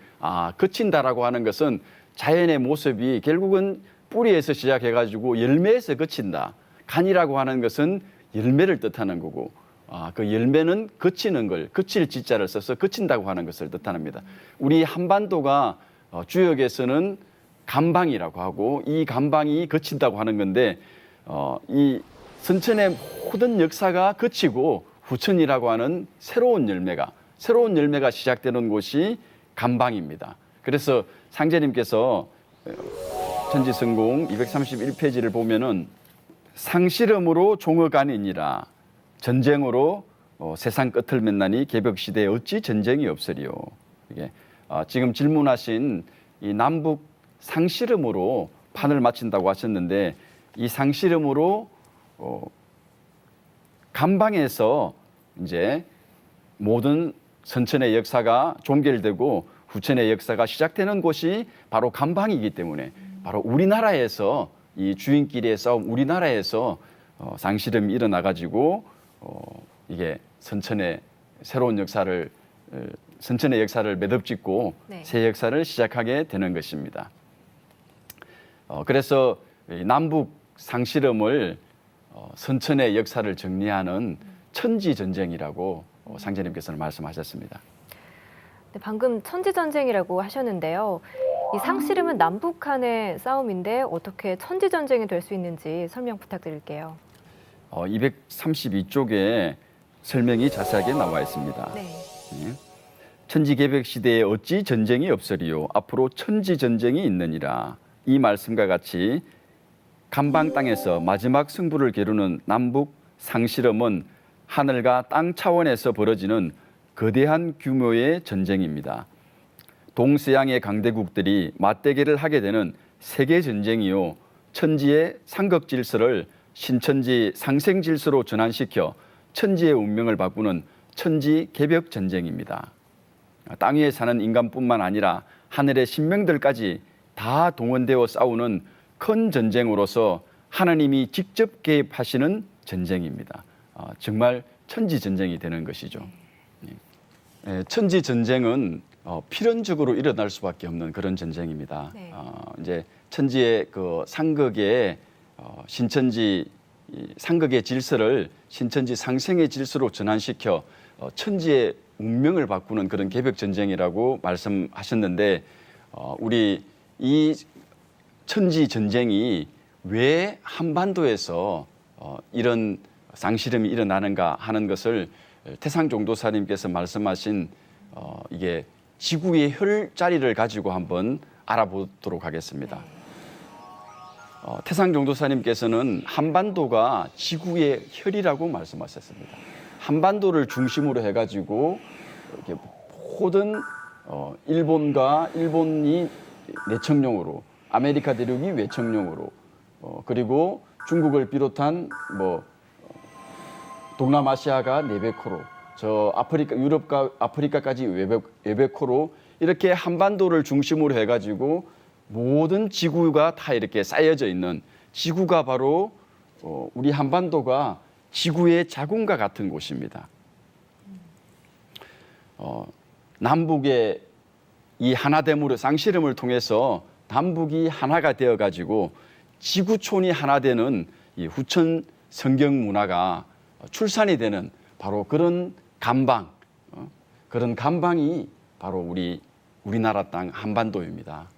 그친다라고 하는 것은 자연의 모습이 결국은 뿌리에서 시작해 가지고 열매에서 그친다. 간이라고 하는 것은 열매를 뜻하는 거고 그 열매는 그치는 걸, 그칠 지자를 써서 그친다고 하는 것을 뜻합니다. 우리 한반도가 주역에서는 감방이라고 하고 이 감방이 그친다고 하는 건데 이 선천의 모든 역사가 그치고 후천이라고 하는 새로운 열매가 시작되는 곳이 감방입니다. 그래서 상제님께서 천지성공 231페이지를 보면은 상실음으로 종어간이니라 전쟁으로 세상 끝을 맺나니 개벽시대에 어찌 전쟁이 없으리요. 이게 지금 질문하신 이 남북 상실음으로 판을 마친다고 하셨는데 이 상실음으로 감방에서 이제 모든 선천의 역사가 종결되고 후천의 역사가 시작되는 곳이 바로 감방이기 때문에 바로 우리나라에서 이 주인끼리의 싸움 우리나라에서 상실음이 일어나 가지고 이게 선천의 새로운 역사를 매듭짓고 네. 새 역사를 시작하게 되는 것입니다. 그래서 남북 상실음을 선천의 역사를 정리하는 천지전쟁이라고 상제님께서는 말씀하셨습니다. 네, 방금 천지전쟁이라고 하셨는데요. 이 상씨름은 남북한의 싸움인데 어떻게 천지전쟁이 될 수 있는지 설명 부탁드릴게요. 232쪽에 설명이 자세하게 나와 있습니다. 네. 천지개벽 시대에 어찌 전쟁이 없으리요. 앞으로 천지전쟁이 있느니라. 이 말씀과 같이 감방 땅에서 마지막 승부를 겨루는 남북 상실음은 하늘과 땅 차원에서 벌어지는 거대한 규모의 전쟁입니다. 동서양의 강대국들이 맞대결을 하게 되는 세계 전쟁이요. 천지의 상극 질서를 신천지 상생 질서로 전환시켜 천지의 운명을 바꾸는 천지 개벽 전쟁입니다. 땅 위에 사는 인간뿐만 아니라 하늘의 신명들까지 다 동원되어 싸우는 큰 전쟁으로서 하나님이 직접 개입하시는 전쟁입니다. 정말 천지 전쟁이 되는 것이죠. 천지 전쟁은 필연적으로 일어날 수밖에 없는 그런 전쟁입니다. 네. 이제 천지의 그 상극의 신천지 상극의 질서를 신천지 상생의 질서로 전환시켜 천지의 운명을 바꾸는 그런 개벽 전쟁이라고 말씀하셨는데 우리 이 천지 전쟁이 왜 한반도에서 이런 쌍시름이 일어나는가 하는 것을 태상종도사님께서 말씀하신 이게 지구의 혈자리를 가지고 한번 알아보도록 하겠습니다. 태상종도사님께서는 한반도가 지구의 혈이라고 말씀하셨습니다. 한반도를 중심으로 해가지고 이렇게 모든 일본이 내청령으로, 아메리카 대륙이 외청령으로, 그리고 중국을 비롯한 동남아시아가 네베코로, 저 아프리카, 유럽과 아프리카까지 외베코로 이렇게 한반도를 중심으로 해가지고 모든 지구가 다 이렇게 쌓여져 있는 지구가 바로 우리 한반도가 지구의 자궁과 같은 곳입니다. 남북의 이 하나됨으로 쌍시름을 통해서 남북이 하나가 되어가지고 지구촌이 하나 되는 이 후천 성경 문화가 출산이 되는 바로 그런 감방, 그런 감방이 바로 우리나라 땅 한반도입니다.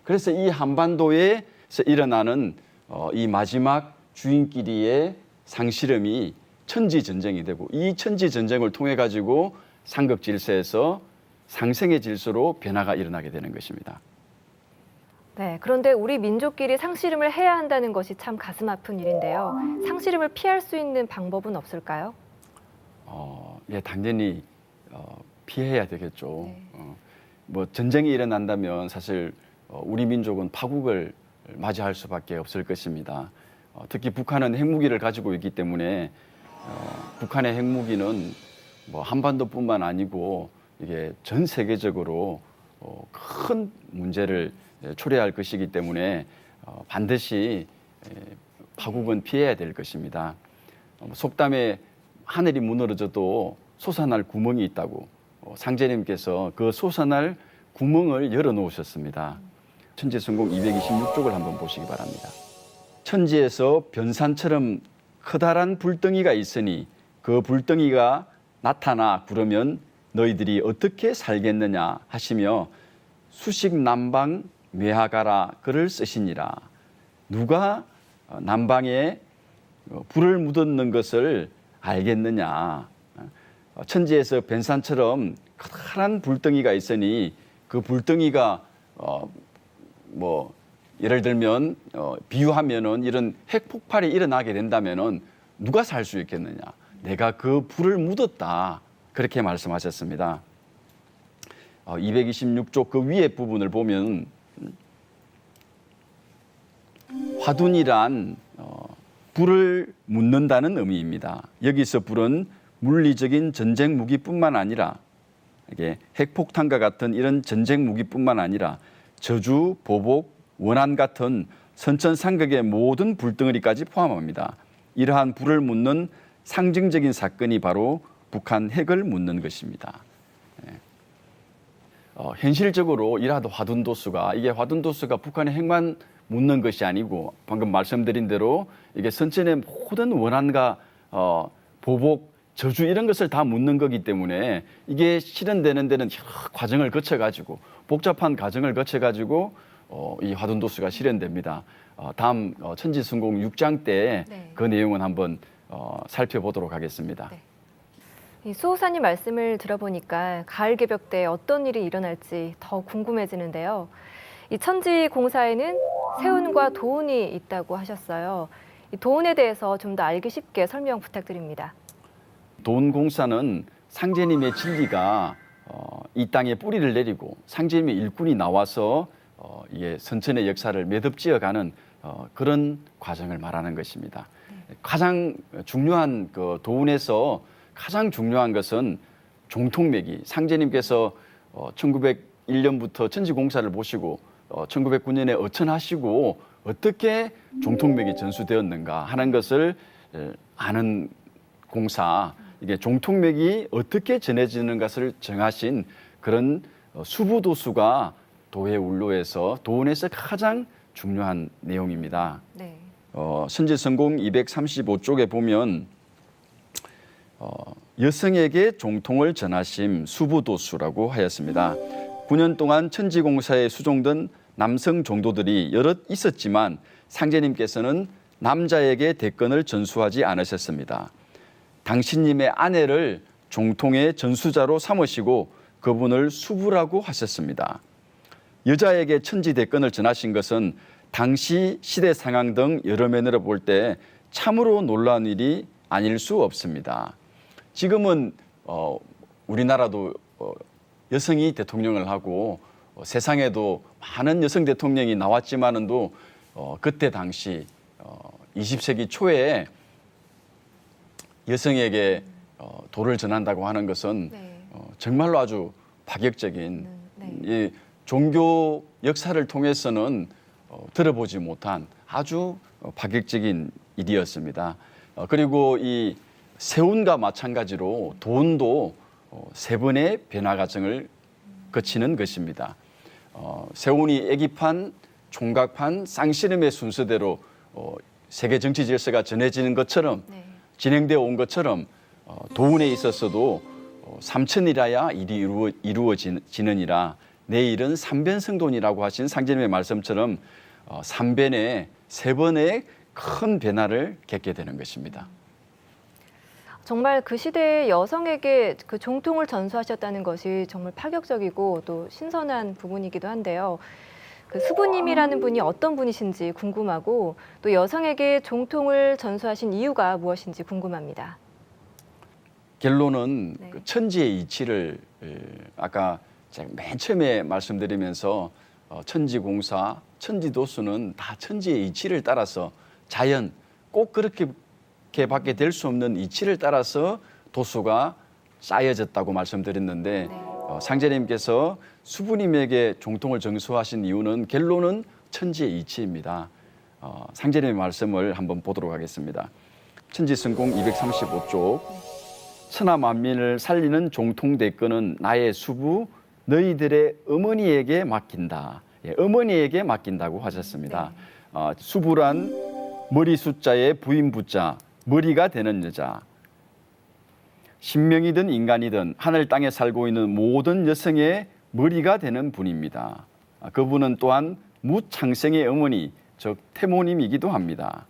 그래서 이 한반도에서 일어나는 이 마지막 주인끼리의 상실음이 천지 전쟁이 되고 이 천지 전쟁을 통해 가지고 상극 질서에서 상생의 질서로 변화가 일어나게 되는 것입니다. 네, 그런데 우리 민족끼리 상씨름을 해야 한다는 것이 참 가슴 아픈 일인데요. 상씨름을 피할 수 있는 방법은 없을까요? 예, 당연히 피해야 되겠죠. 네. 전쟁이 일어난다면 사실 우리 민족은 파국을 맞이할 수밖에 없을 것입니다. 특히 북한은 핵무기를 가지고 있기 때문에 북한의 핵무기는 한반도뿐만 아니고 이게 전 세계적으로 큰 문제를 초래할 것이기 때문에 반드시 파국은 피해야 될 것입니다. 속담에 하늘이 무너져도 솟아날 구멍이 있다고 상제님께서 그 솟아날 구멍을 열어놓으셨습니다. 천지성공 226쪽을 한번 보시기 바랍니다. 천지에서 변산처럼 커다란 불덩이가 있으니 그 불덩이가 나타나 구르면 너희들이 어떻게 살겠느냐 하시며 수식 남방 뇌하가라 글을 쓰시니라. 누가 남방에 불을 묻었는 것을 알겠느냐. 천지에서 변산처럼 커다란 불덩이가 있으니 그 불덩이가 예를 들면 비유하면은 이런 핵폭발이 일어나게 된다면은 누가 살 수 있겠느냐. 내가 그 불을 묻었다. 그렇게 말씀하셨습니다. 226쪽 그 위에 부분을 보면 화둔이란 불을 묻는다는 의미입니다. 여기서 불은 물리적인 전쟁 무기뿐만 아니라 이게 핵폭탄과 같은 이런 전쟁 무기뿐만 아니라 저주, 보복, 원한 같은 선천상극의 모든 불덩어리까지 포함합니다. 이러한 불을 묻는 상징적인 사건이 바로 북한 핵을 묻는 것입니다. 현실적으로 이라도 화둔도수가 이게 화둔도수가 북한의 핵만 묻는 것이 아니고 방금 말씀드린 대로 이게 선천의 모든 원한과 보복, 저주 이런 것을 다 묻는 거기 때문에 이게 실현되는 데는 여러 과정을 거쳐가지고 복잡한 과정을 거쳐가지고 이 화둔도수가 실현됩니다. 다음 천지성공 6장 때 그 내용은 한번 살펴보도록 하겠습니다. 네. 이 수호사님 말씀을 들어보니까 가을 개벽 때 어떤 일이 일어날지 더 궁금해지는데요. 이 천지공사에는 세운과 도운이 있다고 하셨어요. 이 도운에 대해서 좀 더 알기 쉽게 설명 부탁드립니다. 도운공사는 상제님의 진리가 이 땅에 뿌리를 내리고 상제님의 일꾼이 나와서 이게 선천의 역사를 매듭지어가는 그런 과정을 말하는 것입니다. 가장 중요한 그 도운에서 가장 중요한 것은 종통매기. 상제님께서 1901년부터 천지공사를 보시고 1909년에 어천하시고 어떻게 종통맥이 전수되었는가 하는 것을 아는 공사, 이게 종통맥이 어떻게 전해지는 것을 정하신 그런 수부도수가 도해운로에서 도원에서 가장 중요한 내용입니다. 네. 선지성공 235쪽에 보면 여성에게 종통을 전하심 수부도수라고 하였습니다. 9년 동안 천지공사에 수종된 남성 종도들이 여럿 있었지만 상제님께서는 남자에게 대권을 전수하지 않으셨습니다. 당신님의 아내를 종통의 전수자로 삼으시고 그분을 수부라고 하셨습니다. 여자에게 천지 대권을 전하신 것은 당시 시대 상황 등 여러 면으로 볼 때 참으로 놀라운 일이 아닐 수 없습니다. 지금은 우리나라도 여성이 대통령을 하고 세상에도 많은 여성 대통령이 나왔지만은도 그때 당시 20세기 초에 여성에게 도를 전한다고 하는 것은 네. 정말로 아주 파격적인 네. 이 종교 역사를 통해서는 들어보지 못한 아주 파격적인 일이었습니다. 그리고 이 세운과 마찬가지로 돈도 세 번의 변화 과정을 거치는 것입니다. 세운이 애기판, 총각판, 쌍씨름의 순서대로 세계 정치 질서가 전해지는 것처럼 네. 진행되어 온 것처럼 도운에 있어서도 삼천이라야 일이 이루어지느니라 내일은 삼변성돈이라고 하신 상제님의 말씀처럼 삼변에 세 번의 큰 변화를 겪게 되는 것입니다. 정말 그 시대에 여성에게 그 종통을 전수하셨다는 것이 정말 파격적이고 또 신선한 부분이기도 한데요. 그 수부님이라는 분이 어떤 분이신지 궁금하고 또 여성에게 종통을 전수하신 이유가 무엇인지 궁금합니다. 결론은 네. 그 천지의 이치를 아까 제가 맨 처음에 말씀드리면서 천지공사, 천지도수는 다 천지의 이치를 따라서 자연 꼭 그렇게밖에 될 수 없는 이치를 따라서 도수가 쌓여졌다고 말씀드렸는데 네. 상제님께서 수부님에게 종통을 전수하신 이유는 결론은 천지의 이치입니다. 상제님의 말씀을 한번 보도록 하겠습니다. 천지성공 235쪽 천하 만민을 살리는 종통대권은 나의 수부 너희들의 어머니에게 맡긴다. 예, 어머니에게 맡긴다고 하셨습니다. 수부란 머리 숫자에 부인 부자, 머리가 되는 여자. 신명이든 인간이든 하늘 땅에 살고 있는 모든 여성의 머리가 되는 분입니다. 그분은 또한 무창생의 어머니, 즉 태모님이기도 합니다.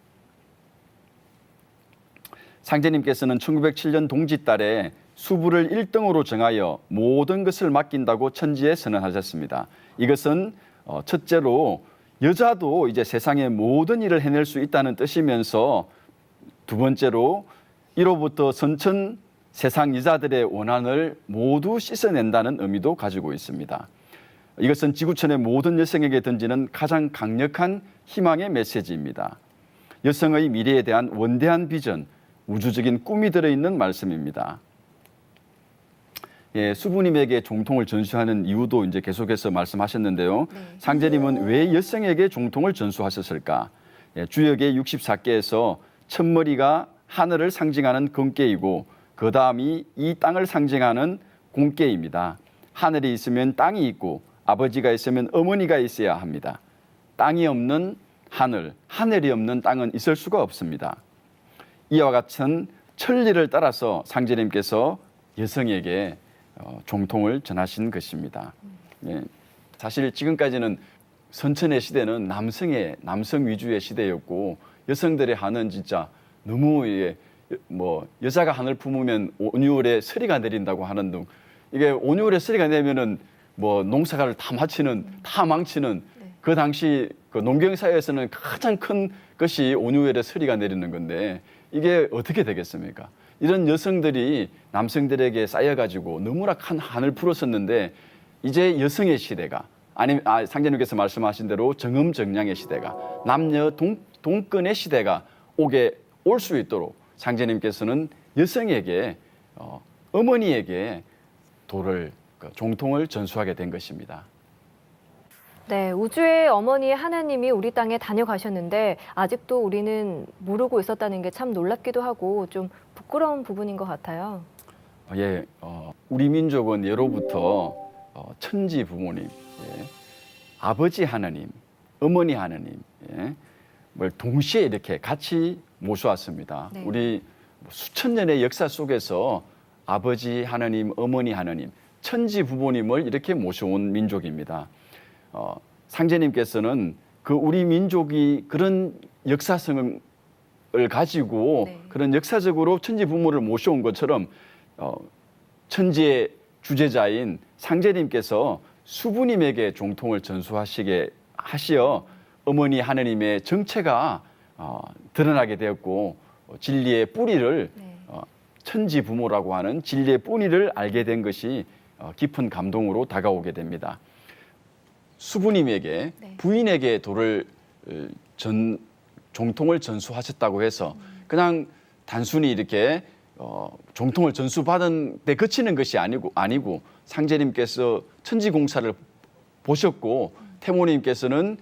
상제님께서는 1907년 동짓달에 수부를 1등으로 정하여 모든 것을 맡긴다고 천지에 선언하셨습니다. 이것은 첫째로 여자도 이제 세상의 모든 일을 해낼 수 있다는 뜻이면서 두 번째로 이로부터 선천 세상 여자들의 원한을 모두 씻어낸다는 의미도 가지고 있습니다. 이것은 지구촌의 모든 여성에게 던지는 가장 강력한 희망의 메시지입니다. 여성의 미래에 대한 원대한 비전, 우주적인 꿈이 들어있는 말씀입니다. 예, 수부님에게 종통을 전수하는 이유도 이제 계속해서 말씀하셨는데요. 네. 상제님은 왜 여성에게 종통을 전수하셨을까? 예, 주역의 64개에서 첫머리가 하늘을 상징하는 금괴이고 그 다음이 이 땅을 상징하는 공ቄ입니다. 하늘이 있으면 땅이 있고 아버지가 있으면 어머니가 있어야 합니다. 땅이 없는 하늘, 하늘이 없는 땅은 있을 수가 없습니다. 이와 같은 천리를 따라서 상제님께서 여성에게 종통을 전하신 것입니다. 예, 사실 지금까지는 선천의 시대는 남성 위주의 시대였고 여성들의 한은 진짜 너무 여자가 한을 품으면 온유월에 서리가 내린다고 하는 등 이게 온유월에 서리가 내면은 농사를 다 망치는 그 당시 그 농경사회에서는 가장 큰 것이 온유월에 서리가 내리는 건데 이게 어떻게 되겠습니까? 이런 여성들이 남성들에게 쌓여가지고 너무나 큰 한을 풀었었는데 이제 여성의 시대가 상제님께서 말씀하신 대로 정음정량의 시대가 남녀 동권의 시대가 올 수 있도록 상제님께서는 여성에게 어머니에게 종통을 전수하게 된 것입니다. 네, 우주의 어머니 하나님이 우리 땅에 다녀가셨는데 아직도 우리는 모르고 있었다는 게 참 놀랍기도 하고 좀 부끄러운 부분인 것 같아요. 예, 우리 민족은 예로부터 천지 부모님, 예, 아버지 하나님, 어머니 하나님, 예, 뭘 동시에 이렇게 같이 모셔왔습니다. 네. 우리 수천 년의 역사 속에서 아버지 하나님, 어머니 하나님, 천지 부모님을 이렇게 모셔온 민족입니다. 상제님께서는 그 우리 민족이 그런 역사성을 가지고 네. 그런 역사적으로 천지 부모를 모셔온 것처럼 천지의 주제자인 상제님께서 수부님에게 종통을 전수하시게 하시어 어머니 하느님의 정체가 드러나게 되었고 진리의 뿌리를 네. 천지 부모라고 하는 진리의 뿌리를 알게 된 것이 깊은 감동으로 다가오게 됩니다. 수부님에게 네. 부인에게 돌을 종통을 전수하셨다고 해서 그냥 단순히 이렇게 종통을 전수받은 데 그치는 것이 아니고 상제님께서 천지공사를 보셨고 태모님께서는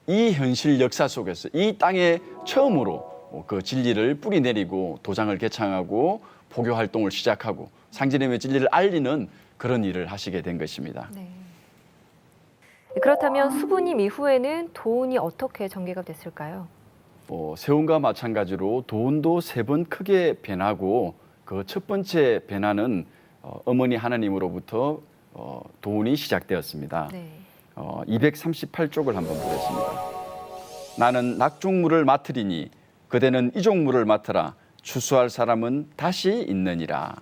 이 현실 역사 속에서 이 땅에 처음으로 그 진리를 뿌리내리고 도장을 개창하고 포교 활동을 시작하고 상제님의 진리를 알리는 그런 일을 하시게 된 것입니다. 네. 그렇다면 수부님 이후에는 도운이 어떻게 전개가 됐을까요? 세운과 마찬가지로 도운도 3번 크게 변하고 그 첫 번째 변화는 어머니 하나님으로부터 도운이 시작되었습니다. 네. 238쪽을 한번 보겠습니다. 나는 낙종물을 맡으리니 그대는 이종물을 맡으라. 추수할 사람은 다시 있느니라.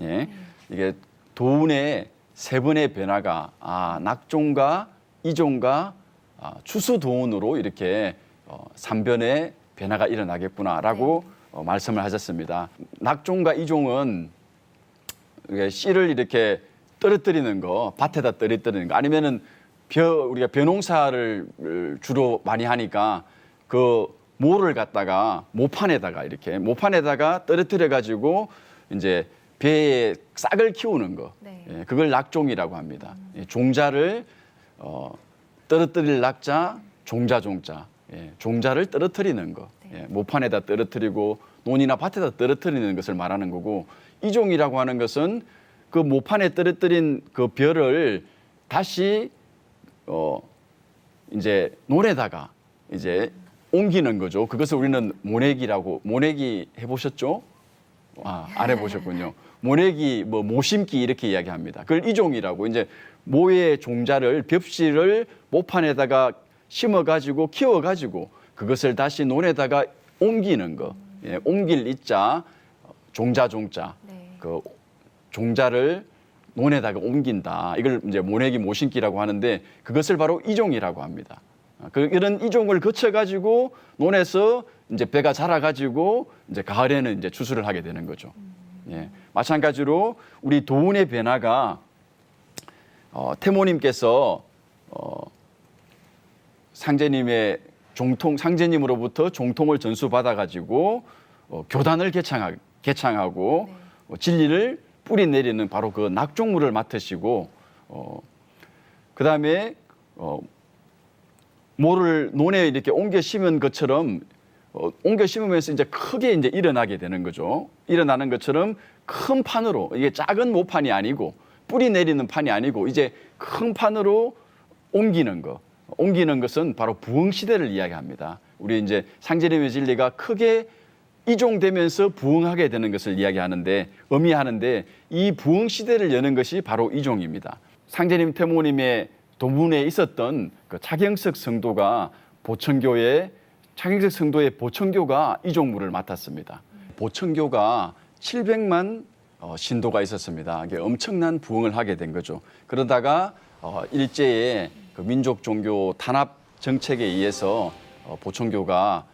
예, 이게 도운의 3번의 변화가 낙종과 이종과 추수 도운으로 이렇게 3변의 변화가 일어나겠구나라고 말씀을 하셨습니다. 낙종과 이종은 씨를 이렇게 떨어뜨리는 거, 밭에다 떨어뜨리는 거, 아니면은 우리가 벼농사를 주로 많이 하니까 그 모를 갖다가 모판에다가 떨어뜨려 가지고 이제 배에 싹을 키우는 거, 네. 예, 그걸 낙종이라고 합니다. 종자를 떨어뜨릴 낙자, 종자. 예, 종자를 떨어뜨리는 거, 네. 예, 모판에다 떨어뜨리고 논이나 밭에다 떨어뜨리는 것을 말하는 거고, 이종이라고 하는 것은 그 모판에 떨어뜨린 그 벼를 다시 이제 논에다가 이제 옮기는 거죠. 그것을 우리는 모내기 해보셨죠? 안 해보셨군요. 모내기, 모심기 이렇게 이야기합니다. 그걸 이종이라고 이제 모의 종자를 벽실을 모판에다가 심어가지고 키워가지고 그것을 다시 논에다가 옮기는 거. 예, 옮길 이자, 종자. 네. 그 종자를 논에다가 옮긴다. 이걸 이제 모내기 모심기라고 하는데 그것을 바로 이종이라고 합니다. 이런 이종을 거쳐가지고 논에서 이제 배가 자라가지고 이제 가을에는 이제 추수를 하게 되는 거죠. 예, 마찬가지로 우리 도운의 변화가 태모님께서 상제님의 상제님으로부터 종통을 전수받아가지고 교단을 개창하고 진리를 뿌리내리는 바로 그 낙종물을 맡으시고 그다음에 모를 논에 이렇게 옮겨 심은 것처럼 옮겨 심으면서 이제 크게 이제 일어나게 되는 거죠. 일어나는 것처럼 큰 판으로, 이게 작은 모판이 아니고 뿌리 내리는 판이 아니고 이제 큰 판으로 옮기는 거. 옮기는 것은 바로 부흥 시대를 이야기합니다. 우리 이제 상제님의 진리가 크게 이종되면서 부흥하게 되는 것을 의미하는데 이 부흥 시대를 여는 것이 바로 이종입니다. 상제님 태모님의 도문에 있었던 그 차경석 성도가 차경석 성도의 보청교가 이종물을 맡았습니다. 보청교가 700만 신도가 있었습니다. 이게 엄청난 부흥을 하게 된 거죠. 그러다가 일제의 그 민족 종교 탄압 정책에 의해서 보청교가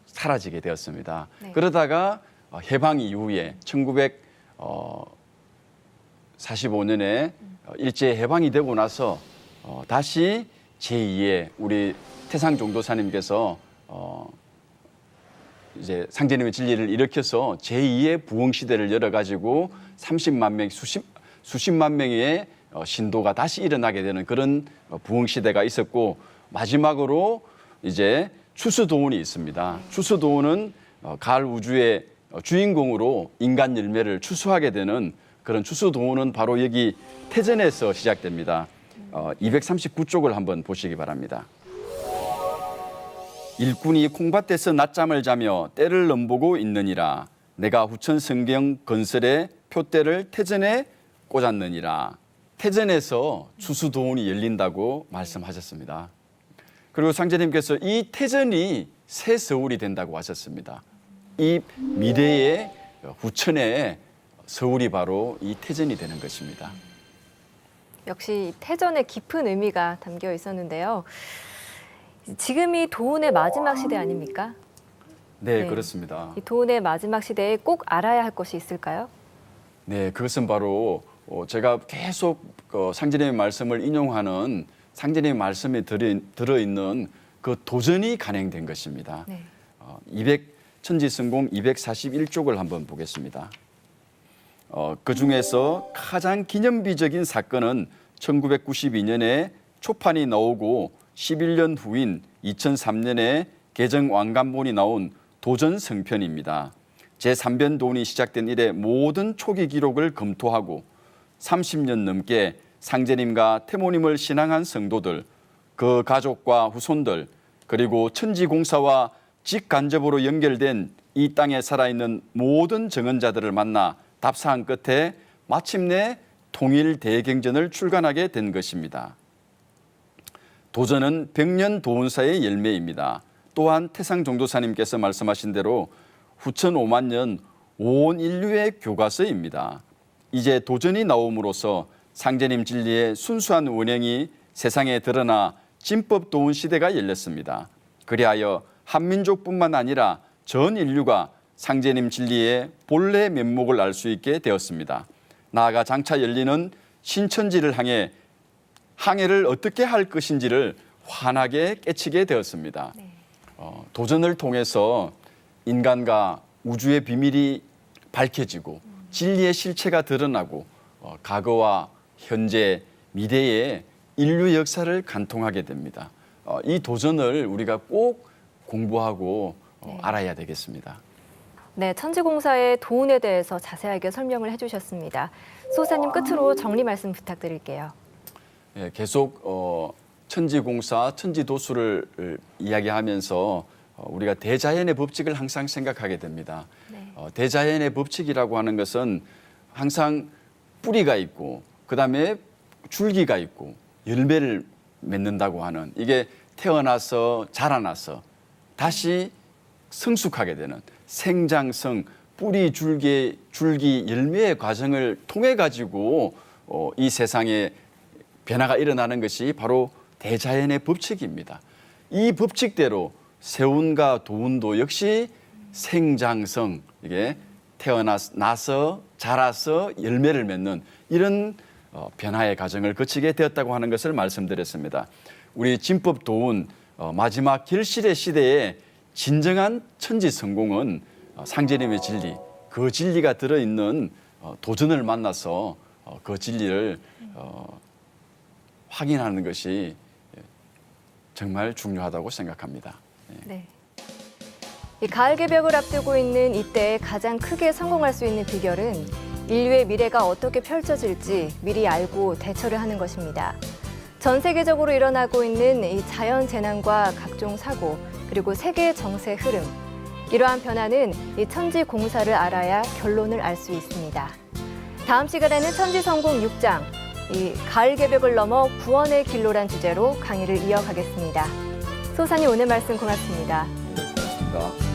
사라지게 되었습니다. 네. 그러다가 해방 이후에 1945년에 일제 해방이 되고 나서 다시 제2의 우리 태상 종도사님께서 이제 상제님의 진리를 일으켜서 제2의 부흥 시대를 열어가지고 30만 명, 수십만 명의 신도가 다시 일어나게 되는 그런 부흥 시대가 있었고, 마지막으로 이제 추수도운이 있습니다. 추수도운은 가을 우주의 주인공으로 인간 열매를 추수하게 되는 그런 추수도운은 바로 여기 태전에서 시작됩니다. 239쪽을 한번 보시기 바랍니다. 일꾼이 콩밭에서 낮잠을 자며 때를 넘보고 있느니라. 내가 후천 성경 건설에 표대를 태전에 꽂았느니라. 태전에서 추수도운이 열린다고 말씀하셨습니다. 그리고 상제님께서 이 태전이 새 서울이 된다고 하셨습니다. 이 미래의 후천의 서울이 바로 이 태전이 되는 것입니다. 역시 태전의 깊은 의미가 담겨 있었는데요. 지금이 도운의 마지막 시대 아닙니까? 네, 네. 그렇습니다. 이 도운의 마지막 시대에 꼭 알아야 할 것이 있을까요? 네, 그것은 바로 제가 계속 상제님의 말씀을 인용하는 상제님의 말씀에 들어있는 그 도전이 간행된 것입니다. 네. 천지성공 241쪽을 한번 보겠습니다. 그 중에서 가장 기념비적인 사건은 1992년에 초판이 나오고 11년 후인 2003년에 개정 완간본이 나온 도전 성편입니다. 제3변도운이 시작된 이래 모든 초기 기록을 검토하고 30년 넘게 상제님과 태모님을 신앙한 성도들, 그 가족과 후손들, 그리고 천지공사와 직간접으로 연결된 이 땅에 살아있는 모든 정언자들을 만나 답사한 끝에 마침내 통일 대경전을 출간하게 된 것입니다. 도전은 백년 도운사의 열매입니다. 또한 태상 종도사님께서 말씀하신 대로 후천 5만 년 온 인류의 교과서입니다. 이제 도전이 나옴으로써 상제님 진리의 순수한 원행이 세상에 드러나 진법 도운 시대가 열렸습니다. 그리하여 한민족뿐만 아니라 전 인류가 상제님 진리의 본래 면목을 알 수 있게 되었습니다. 나아가 장차 열리는 신천지를 향해 항해를 어떻게 할 것인지를 환하게 깨치게 되었습니다. 네. 도전을 통해서 인간과 우주의 비밀이 밝혀지고 진리의 실체가 드러나고 과거와 현재, 미래의 인류 역사를 간통하게 됩니다. 이 도전을 우리가 꼭 공부하고 알아야 되겠습니다. 네, 천지공사의 도운에 대해서 자세하게 설명을 해주셨습니다. 소사님 끝으로 정리 말씀 부탁드릴게요. 예, 계속 천지공사, 천지도수를 이야기하면서 우리가 대자연의 법칙을 항상 생각하게 됩니다. 네. 대자연의 법칙이라고 하는 것은 항상 뿌리가 있고 그다음에 줄기가 있고 열매를 맺는다고 하는, 이게 태어나서 자라나서 다시 성숙하게 되는 생장성, 뿌리, 줄기, 열매의 과정을 통해 가지고 이 세상에 변화가 일어나는 것이 바로 대자연의 법칙입니다. 이 법칙대로 세운과 도운도 역시 생장성, 이게 태어나서 자라서 열매를 맺는 이런 변화의 과정을 거치게 되었다고 하는 것을 말씀드렸습니다. 우리 진법 도운 마지막 결실의 시대에 진정한 천지 성공은 상제님의 진리, 그 진리가 들어있는 도전을 만나서 그 진리를 확인하는 것이 정말 중요하다고 생각합니다. 네. 이 가을 개벽을 앞두고 있는 이때 가장 크게 성공할 수 있는 비결은 인류의 미래가 어떻게 펼쳐질지 미리 알고 대처를 하는 것입니다. 전 세계적으로 일어나고 있는 이 자연 재난과 각종 사고, 그리고 세계 정세 흐름, 이러한 변화는 이 천지 공사를 알아야 결론을 알 수 있습니다. 다음 시간에는 천지성공 6장, 이 가을 개벽을 넘어 구원의 길로란 주제로 강의를 이어가겠습니다. 소사님 오늘 말씀 고맙습니다. 고맙습니다.